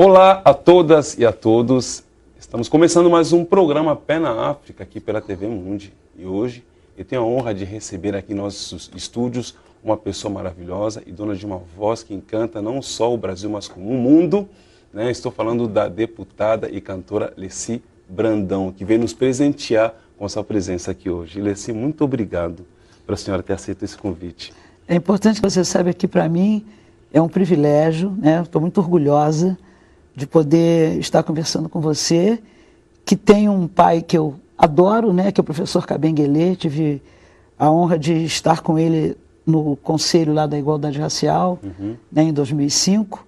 Olá a todas e a todos. Estamos começando mais um programa Pé na África aqui pela TV Mundi. E hoje eu tenho a honra de receber aqui em nossos estúdios uma pessoa maravilhosa e dona de uma voz que encanta não só o Brasil, mas como o mundo. Né? Estou falando da deputada e cantora Leci Brandão, que veio nos presentear com a sua presença aqui hoje. Leci, muito obrigado para a senhora ter aceito esse convite. É importante que você saiba que para mim é um privilégio, né? Estou muito orgulhosa de poder estar conversando com você, que tem um pai que eu adoro, né? Que é o professor Kabengele. Tive a honra de estar com ele no conselho lá da Igualdade Racial, né, em 2005,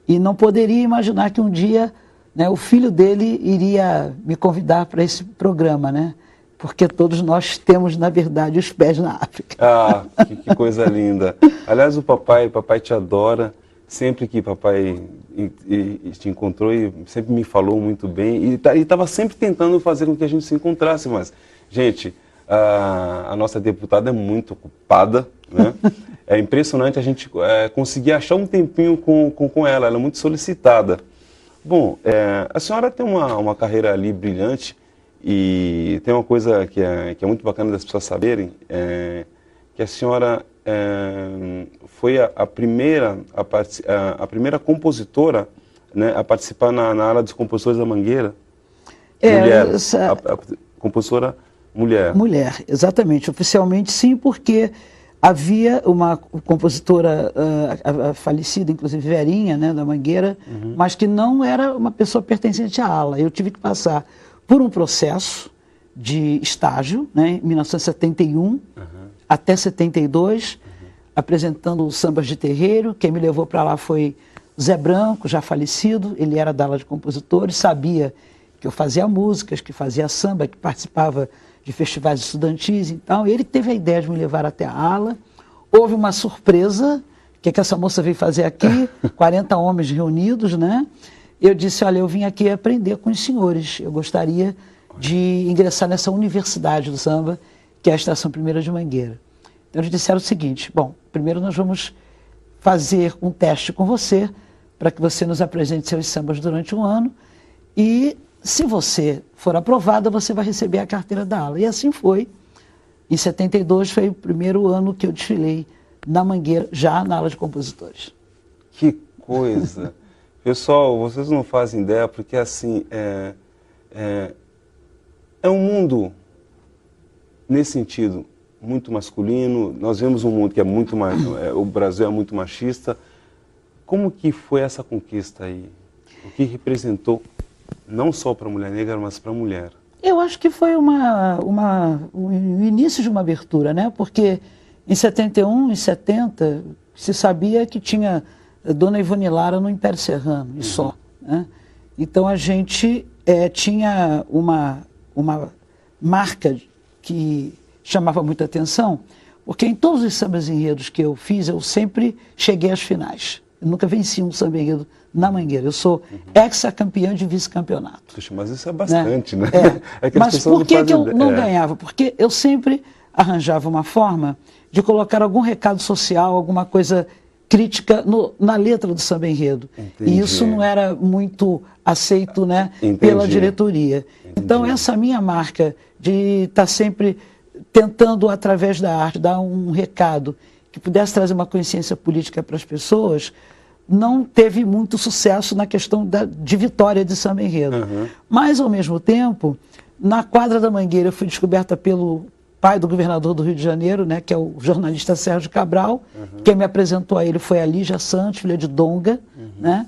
e não poderia imaginar que um dia, né, o filho dele iria me convidar para esse programa, né? Porque todos nós temos, na verdade, os pés na África. Ah, que coisa linda. Aliás, o papai te adora. Sempre que papai te encontrou, e sempre me falou muito bem. E estava sempre tentando fazer com que a gente se encontrasse. Mas, gente, a nossa deputada é muito ocupada, né? É impressionante a gente conseguir achar um tempinho com ela. Ela é muito solicitada. Bom, a senhora tem uma carreira ali brilhante. E tem uma coisa que é muito bacana das pessoas saberem, que a senhora foi a primeira compositora, né, a participar na ala dos compositores da Mangueira. Mulher, a compositora mulher. Mulher, exatamente. Oficialmente sim, porque havia uma compositora, a falecida, inclusive Verinha, né, da Mangueira, mas que não era uma pessoa pertencente à ala. Eu tive que passar por um processo de estágio, né, em 1971 até 72, apresentando os sambas de terreiro. Quem me levou para lá foi Zé Branco, já falecido. Ele era da ala de compositores, sabia que eu fazia músicas, que fazia samba, que participava de festivais estudantis. Então, ele teve a ideia de me levar até a ala. Houve uma surpresa, o que essa moça veio fazer aqui? 40 homens reunidos, né? Eu disse, olha, eu vim aqui aprender com os senhores. Eu gostaria de ingressar nessa universidade do samba, que é a Estação Primeira de Mangueira. Então eles disseram o seguinte, bom, primeiro nós vamos fazer um teste com você, para que você nos apresente seus sambas durante um ano, e se você for aprovada, você vai receber a carteira da ala. E assim foi. Em 72 foi o primeiro ano que eu desfilei na Mangueira, já na ala de compositores. Que coisa! Pessoal, vocês não fazem ideia, porque assim, é um mundo, nesse sentido, muito masculino. Nós vemos um mundo que é muito mais, o Brasil é muito machista. Como que foi essa conquista aí? O que representou, não só para a mulher negra, mas para a mulher? Eu acho que foi o início de uma abertura, né? Porque em 71 e 70 se sabia que tinha Dona Ivone Lara no Império Serrano, e só. Né? Então a gente tinha uma marca que chamava muita atenção, porque em todos os sambas enredos que eu fiz, eu sempre cheguei às finais. Eu nunca venci um samba enredo na Mangueira. Eu sou ex-campeã de vice-campeonato. Mas isso é bastante, né? Mas por que eu não ganhava? Porque eu sempre arranjava uma forma de colocar algum recado social, alguma coisa crítica na letra do samba enredo. Entendi. E isso não era muito aceito, né, pela diretoria. Entendi. Então essa minha marca de estar sempre tentando, através da arte, dar um recado que pudesse trazer uma consciência política para as pessoas, não teve muito sucesso na questão de vitória de samba enredo. Mas, ao mesmo tempo, na quadra da Mangueira eu fui descoberta pelo pai do governador do Rio de Janeiro, né, que é o jornalista Sérgio Cabral. Quem me apresentou a ele foi a Lígia Santos, filha de Donga. Né?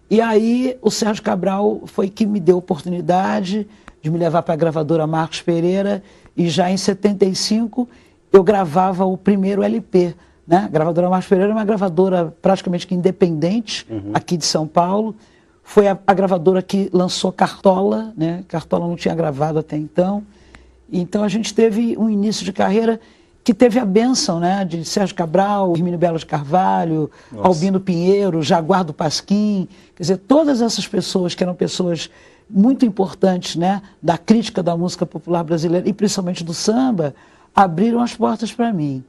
E aí o Sérgio Cabral foi que me deu a oportunidade de me levar para a gravadora Marcos Pereira, e já em 75 eu gravava o primeiro LP. Né? A gravadora Marcos Pereira é uma gravadora praticamente que independente, aqui de São Paulo. Foi a gravadora que lançou Cartola, né? Cartola não tinha gravado até então. Então a gente teve um início de carreira que teve a bênção, né, de Sérgio Cabral, Hermínio Belo de Carvalho, Albino Pinheiro, Jaguar do Pasquim. Quer dizer, todas essas pessoas que eram pessoas muito importantes, né, da crítica da música popular brasileira e principalmente do samba, abriram as portas para mim.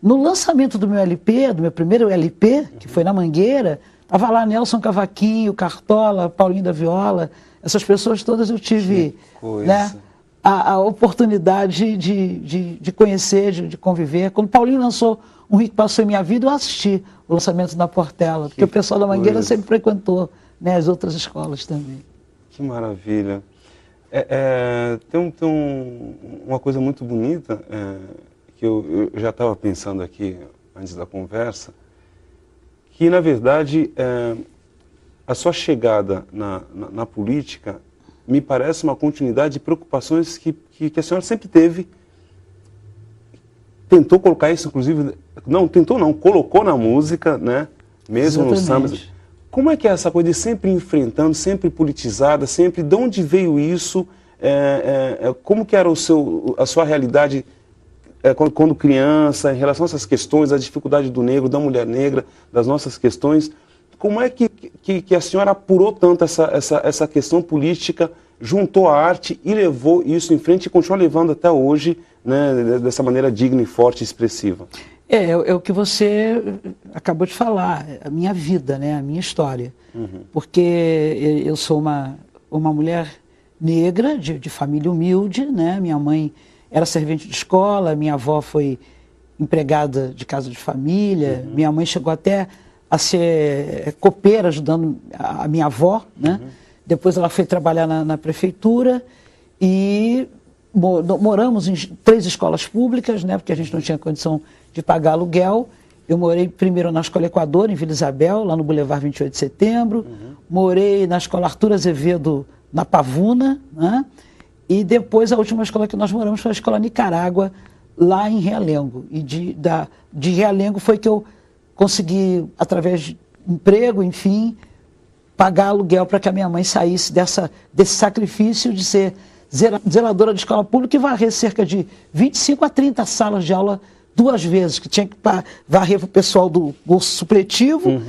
No lançamento do meu LP, do meu primeiro LP, que foi na Mangueira, Estava lá Nelson Cavaquinho, Cartola, Paulinho da Viola, essas pessoas todas eu tive, né, a oportunidade de conhecer, de conviver. Quando Paulinho lançou Um Rio que Passou em Minha Vida, eu assisti o lançamento da Portela, porque o pessoal da Mangueira sempre frequentou, né, as outras escolas também. Que maravilha. Tem uma coisa muito bonita que eu já estava pensando aqui antes da conversa, que na verdade a sua chegada na política me parece uma continuidade de preocupações que a senhora sempre teve. Tentou colocar isso, inclusive, colocou na música, né? Mesmo nos sambas. Como é que é essa coisa de sempre enfrentando, sempre politizada, sempre, de onde veio isso? Como que era a sua realidade quando criança, em relação a essas questões, a dificuldade do negro, da mulher negra, das nossas questões? Como é que a senhora apurou tanto essa questão política, juntou a arte e levou isso em frente e continua levando até hoje, né, dessa maneira digna e forte e expressiva? É o que você acabou de falar, a minha vida, né, a minha história. Porque eu sou uma mulher negra, de família humilde, né? Minha mãe era servente de escola, minha avó foi empregada de casa de família, minha mãe chegou até a ser copeira, ajudando a minha avó, né? Depois ela foi trabalhar na prefeitura e moramos em 3 escolas públicas, né? Porque a gente não tinha condição de pagar aluguel. Eu morei primeiro na Escola Equador, em Vila Isabel, lá no Boulevard 28 de Setembro. Morei na Escola Arthur Azevedo, na Pavuna, né? E depois a última escola que nós moramos foi a Escola Nicarágua, lá em Realengo. E de Realengo foi que eu consegui, através de emprego, enfim, pagar aluguel para que a minha mãe saísse desse sacrifício de ser zeladora de escola pública e varrer cerca de 25 a 30 salas de aula 2 vezes, que tinha que varrer para o pessoal do curso supletivo,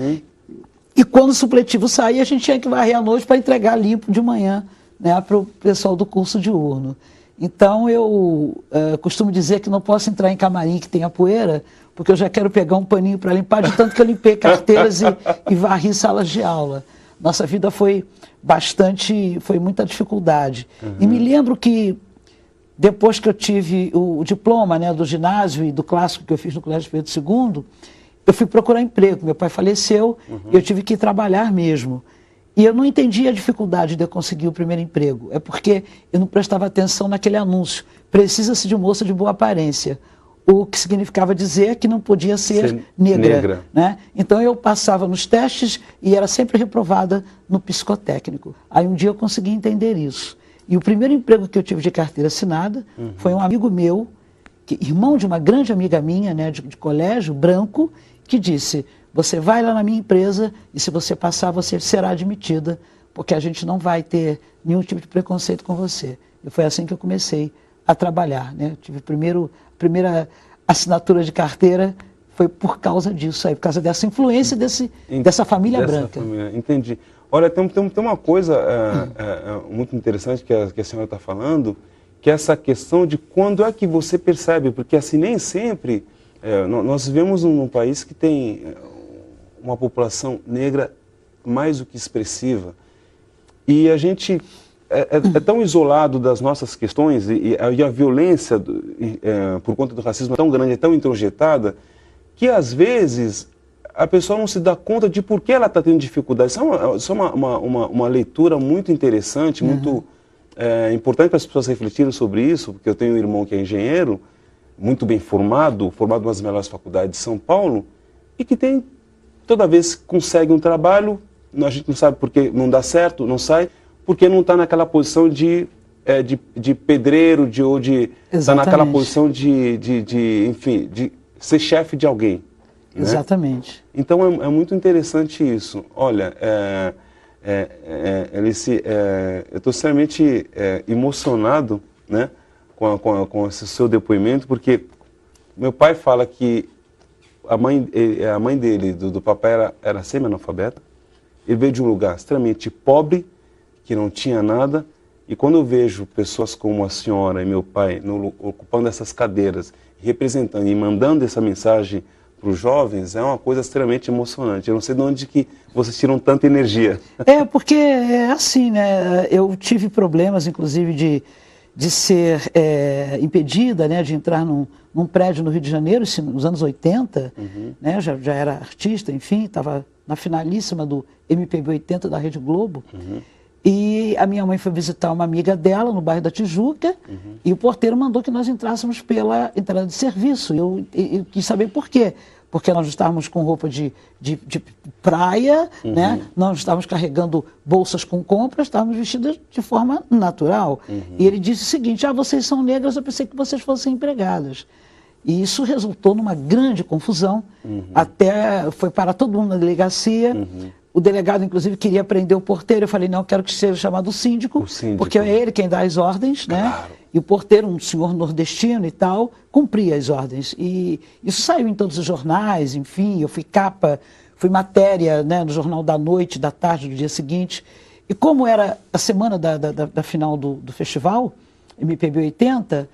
e quando o supletivo saía, a gente tinha que varrer à noite para entregar limpo de manhã, né, para o pessoal do curso diurno. Então eu costumo dizer que não posso entrar em camarim que tenha poeira, porque eu já quero pegar um paninho para limpar, de tanto que eu limpei carteiras e varri salas de aula. Nossa vida foi muita dificuldade. E me lembro que depois que eu tive o diploma, né, do ginásio e do clássico que eu fiz no Colégio Pedro II, eu fui procurar emprego. Meu pai faleceu e eu tive que trabalhar mesmo. E eu não entendi a dificuldade de eu conseguir o primeiro emprego. É porque eu não prestava atenção naquele anúncio. Precisa-se de moça de boa aparência. O que significava dizer que não podia ser negra. Né? Então eu passava nos testes e era sempre reprovada no psicotécnico. Aí um dia eu consegui entender isso. E o primeiro emprego que eu tive de carteira assinada foi um amigo meu, irmão de uma grande amiga minha, né, de colégio, branco, que disse: você vai lá na minha empresa e se você passar, você será admitida, porque a gente não vai ter nenhum tipo de preconceito com você. E foi assim que eu comecei a trabalhar. Né? Eu tive a primeira assinatura de carteira foi por causa disso, aí, por causa dessa influência dessa família branca. Entendi. Olha, tem uma coisa muito interessante que a senhora está falando, que é essa questão de quando é que você percebe, porque assim nem sempre, nós vivemos num país que tem uma população negra mais do que expressiva, e a gente é tão isolado das nossas questões, e a violência por conta do racismo é tão grande, é tão introjetada, que às vezes a pessoa não se dá conta de por que ela está tendo dificuldade. Isso é uma leitura muito interessante, muito importante para as pessoas refletirem sobre isso, porque eu tenho um irmão que é engenheiro, muito bem formado em uma das melhores faculdades de São Paulo, e que toda vez que consegue um trabalho, a gente não sabe por que não dá certo, não sai, porque não está naquela posição de pedreiro, ou de estar naquela posição enfim, de ser chefe de alguém. Né? Exatamente. Então é muito interessante isso. Olha, Alice, eu estou extremamente emocionado, né, com esse seu depoimento, porque meu pai fala que a mãe dele, do papai, era semi-analfabeta. Ele veio de um lugar extremamente pobre, que não tinha nada, e quando eu vejo pessoas como a senhora e meu pai ocupando essas cadeiras, representando e mandando essa mensagem para os jovens é uma coisa extremamente emocionante. Eu não sei de onde que vocês tiram tanta energia. Porque é assim, né? Eu tive problemas, inclusive, de ser impedida, né, de entrar num prédio no Rio de Janeiro, nos anos 80, né, já era artista, enfim, estava na finalíssima do MPB 80 da Rede Globo. E a minha mãe foi visitar uma amiga dela no bairro da Tijuca, e o porteiro mandou que nós entrássemos pela entrada de serviço. Eu quis saber por quê. Porque nós estávamos com roupa de praia, né? Nós estávamos carregando bolsas com compras, estávamos vestidas de forma natural. E ele disse o seguinte: vocês são negras, eu pensei que vocês fossem empregadas. E isso resultou numa grande confusão, até foi para todo mundo na delegacia. O delegado, inclusive, queria prender o porteiro. Eu falei, não, eu quero que seja chamado síndico, porque é ele quem dá as ordens, né? Claro. E o porteiro, um senhor nordestino e tal, cumpria as ordens. E isso saiu em todos os jornais, enfim, eu fui capa, fui matéria, né, no Jornal da Noite, da tarde, do dia seguinte. E como era a semana da final do festival, MPB 80,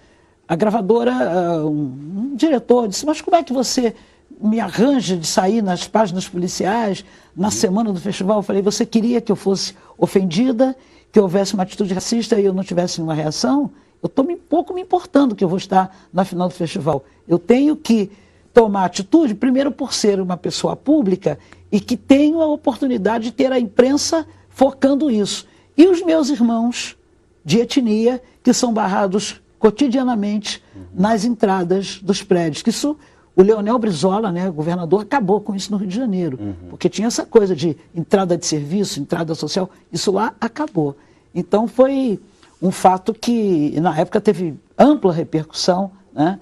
a gravadora, um diretor disse, mas como é que você me arranja de sair nas páginas policiais na semana do festival? Eu falei, você queria que eu fosse ofendida, que houvesse uma atitude racista e eu não tivesse nenhuma reação? Eu estou pouco me importando que eu vou estar na final do festival. Eu tenho que tomar atitude, primeiro por ser uma pessoa pública e que tenho a oportunidade de ter a imprensa focando isso. E os meus irmãos de etnia, que são barrados cotidianamente nas entradas dos prédios. Que isso, o Leonel Brizola, né, governador, acabou com isso no Rio de Janeiro. Porque tinha essa coisa de entrada de serviço, entrada social, isso lá acabou. Então foi um fato que, na época, teve ampla repercussão, né?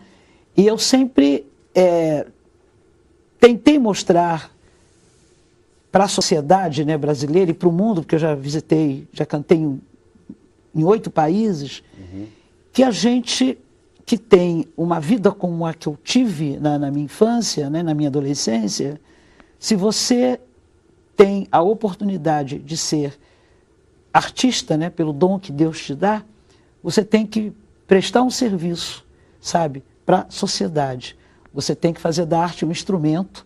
E eu sempre tentei mostrar para a sociedade, né, brasileira e para o mundo, porque eu já visitei, já cantei em 8 países, que a gente que tem uma vida como a que eu tive na minha infância, né, na minha adolescência, se você tem a oportunidade de ser artista, né, pelo dom que Deus te dá, você tem que prestar um serviço, sabe, para a sociedade. Você tem que fazer da arte um instrumento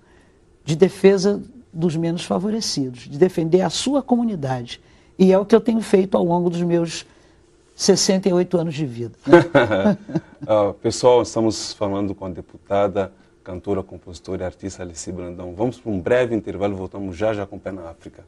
de defesa dos menos favorecidos, de defender a sua comunidade. E é o que eu tenho feito ao longo dos meus 68 anos de vida. Pessoal, estamos falando com a deputada, cantora, compositora e artista Alicy Brandão. Vamos para um breve intervalo, voltamos já com o Pé na África.